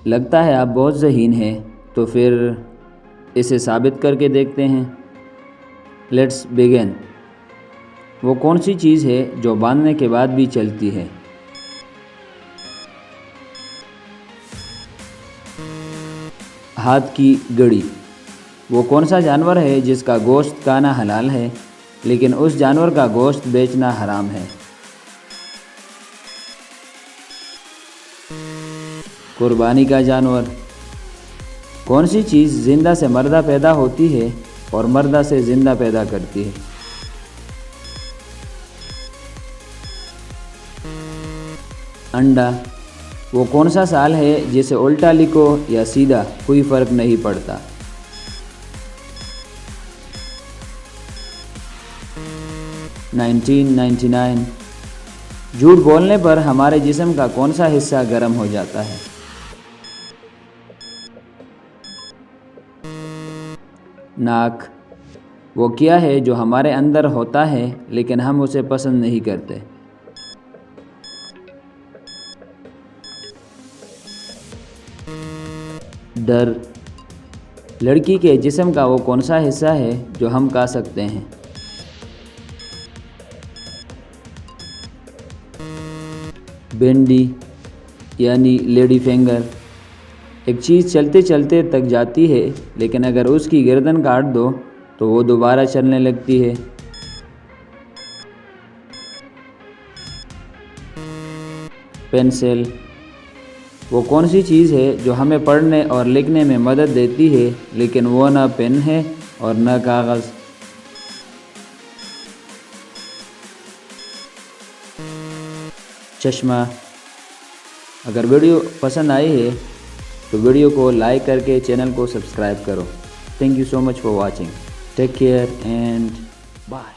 लगता है आप बहुत ज़हीन हैं, तो फिर इसे साबित करके देखते हैं। Let's begin. वो कौन सी चीज़ है जो बांधने के बाद भी चलती है? हाथ की घड़ी। वो कौन सा जानवर है जिसका गोश्त खाना हलाल है, लेकिन उस जानवर का गोश्त बेचना हराम है? कुर्बानी का जानवर। कौन सी चीज़ जिंदा से मर्दा पैदा होती है और मर्दा से जिंदा पैदा करती है? अंडा। वो कौन सा साल है जिसे उल्टा लिखो या सीधा कोई फ़र्क नहीं पड़ता? 1999। झूठ बोलने पर हमारे जिस्म का कौन सा हिस्सा गर्म हो जाता है? नाक। वो क्या है जो हमारे अंदर होता है लेकिन हम उसे पसंद नहीं करते? डर। लड़की के जिस्म का वो कौन सा हिस्सा है जो हम खा सकते हैं? भिंडी यानी लेडी फिंगर। एक चीज़ चलते चलते थक जाती है, लेकिन अगर उसकी गर्दन काट दो तो वो दोबारा चलने लगती है। पेंसिल। वो कौन सी चीज़ है जो हमें पढ़ने और लिखने में मदद देती है, लेकिन वो ना पेन है और न कागज़? चश्मा। अगर वीडियो पसंद आई है तो वीडियो को लाइक करके चैनल को सब्सक्राइब करो। Thank you so much for watching. Take care and bye.